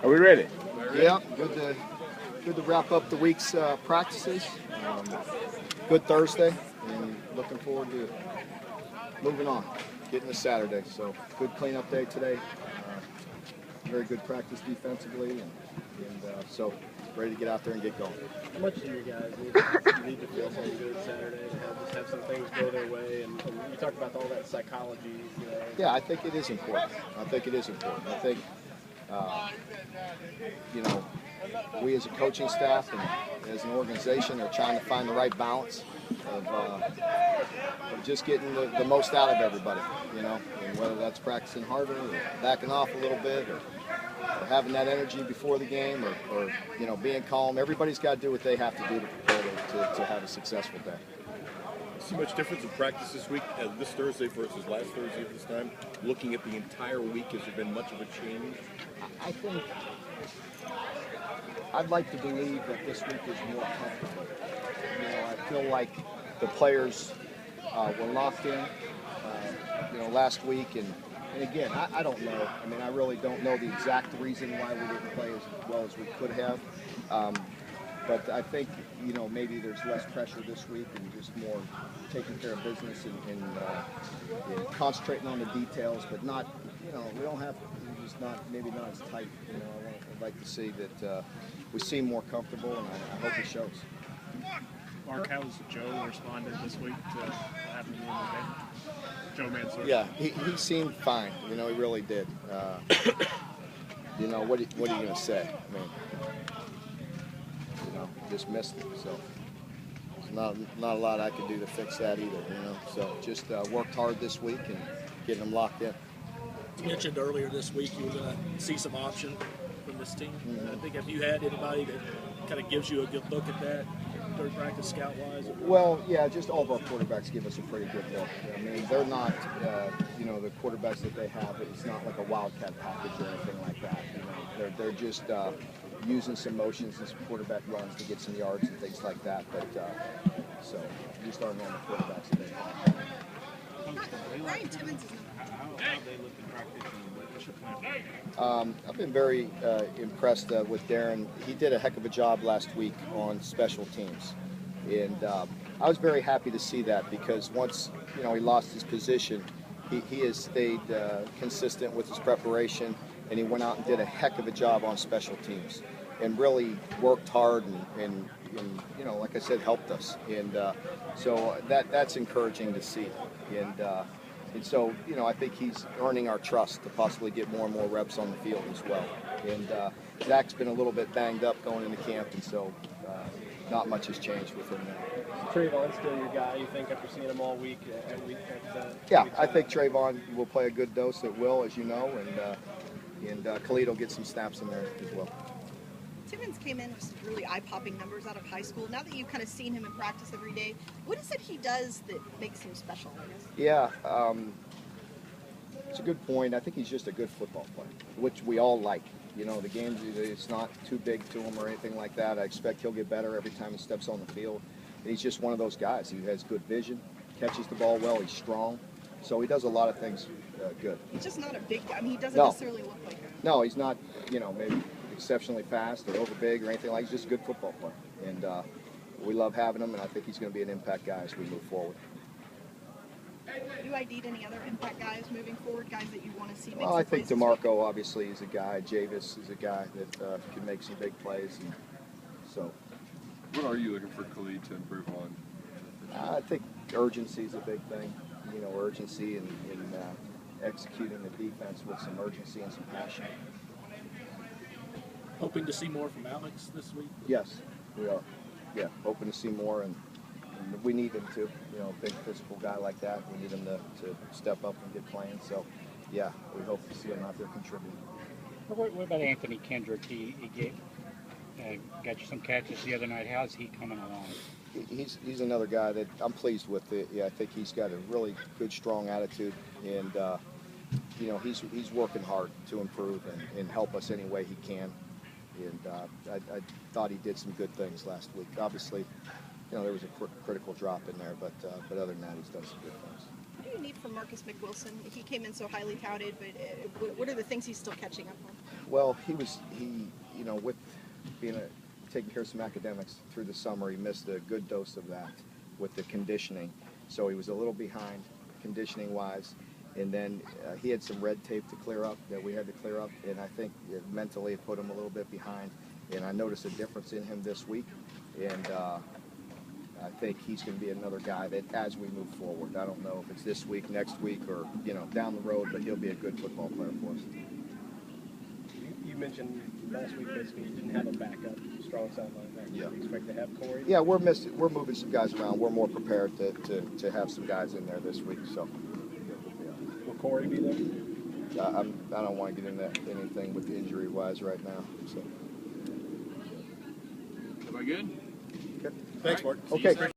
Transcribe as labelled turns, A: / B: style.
A: Are we ready?
B: Yeah, good to wrap up the week's practices. Good Thursday, and looking forward to moving on, getting to Saturday. So good cleanup day today. Very good practice defensively, and so ready to get out there and get going.
C: How much do you guys need to feel something good Saturday to have some things go their way? And you talked about all that psychology.
B: Yeah, I think it is important. I think, we as a coaching staff and as an organization are trying to find the right balance of just getting the most out of everybody, and whether that's practicing harder or backing off a little bit or having that energy before the game or being calm. Everybody's got to do what they have to do to prepare to have a successful day.
D: See much difference in practice this week, this Thursday versus last Thursday at this time? Looking at the entire week, has there been much of a change?
B: I think I'd like to believe that this week is more comfortable. I feel like the players were locked in, last week, and again, I don't know. I mean, I really don't know the exact reason why we didn't play as well as we could have. But I think, maybe there's less pressure this week and just more taking care of business and concentrating on the details, but not, we don't have, just maybe not as tight. I'd like to see that we seem more comfortable, and I hope it shows.
E: Mark, how has Joe responded this week to what happened in the game? Joe Mansour.
B: Yeah, he seemed fine. He really did. What are you going to say? I mean, just missed it. So there's not a lot I could do to fix that either. So just worked hard this week and getting them locked in.
F: You mentioned earlier this week you were going to see some option from this team. I think, have you had anybody that kind of gives you a good look at that third practice scout-wise?
B: Well, yeah, just all of our quarterbacks give us a pretty good look. I mean, they're not, the quarterbacks that they have, it's not like a wildcat package or anything like that. They're just using some motions and some quarterback runs to get some yards and things like that. But so just our normal quarterbacks that they have.
G: Ryan Timmons is
B: I've been very impressed with Darren. He did a heck of a job last week on special teams, and I was very happy to see that because once he lost his position, he has stayed consistent with his preparation, and he went out and did a heck of a job on special teams, and really worked hard and like I said, helped us, and so that's encouraging to see, and so, I think he's earning our trust to possibly get more and more reps on the field as well. And Zach's been a little bit banged up going into camp, and so not much has changed with him now.
C: Trayvon's still your guy, you think, after seeing him all week?
B: Yeah, I think Trayvon will play a good dose at will, as you know, and Khalid will get some snaps in there as well.
G: Timmons came in with some really eye-popping numbers out of high school. Now that you've kind of seen him in practice every day, what is it he does that makes him special, I guess?
B: Yeah, it's a good point. I think he's just a good football player, which we all like. The game, it's not too big to him or anything like that. I expect he'll get better every time he steps on the field. And he's just one of those guys who has good vision, catches the ball well, he's strong. So he does a lot of things good.
G: He's just not a big guy. I mean, he doesn't necessarily look like him.
B: No, he's not, maybe exceptionally fast or over big or anything like that. He's just a good football player. And we love having him, and I think he's going to be an impact guy as we move forward.
G: Do you ID'd any other impact guys moving forward, guys that you want to see make
B: Well,
G: some
B: I think
G: plays
B: DeMarco obviously is a guy. Javis is a guy that can make some big plays. And so,
D: What are you looking for Khalid to improve on?
B: I think urgency is a big thing. Urgency and executing the defense with some urgency and some passion.
F: Hoping to see more from Alex this week?
B: Yes, we are. Yeah, hoping to see more, and we need him to. A big physical guy like that, we need him to step up and get playing. So, yeah, we hope to see him out there contributing.
E: What about Anthony Kendrick? He got you some catches the other night. How's he coming along?
B: He's another guy that I'm pleased with. I think he's got a really good, strong attitude, and he's working hard to improve and help us any way he can. And I thought he did some good things last week. Obviously, there was a critical drop in there, but other than that, he's done some good things.
G: do you need from Marcus McWilson? He came in so highly touted, but what are the things he's still catching up on?
B: Well, with taking care of some academics through the summer, he missed a good dose of that with the conditioning. So he was a little behind conditioning-wise. And then he had some red tape to clear up that we had to clear up. And I think mentally it put him a little bit behind. And I noticed a difference in him this week. And I think he's going to be another guy that as we move forward, I don't know if it's this week, next week, or down the road, but he'll be a good football player for us.
C: You mentioned last week basically you didn't have a backup, strong sideline back.
B: Yeah.
C: Do you expect to have Corey?
B: Yeah, we're moving some guys around. We're more prepared to have some guys in there this week. So
C: Will Corey be there?
B: I don't want to get into anything with injury-wise right now. So
A: Am I good?
B: okay.
D: Thanks, Mark.
B: Okay.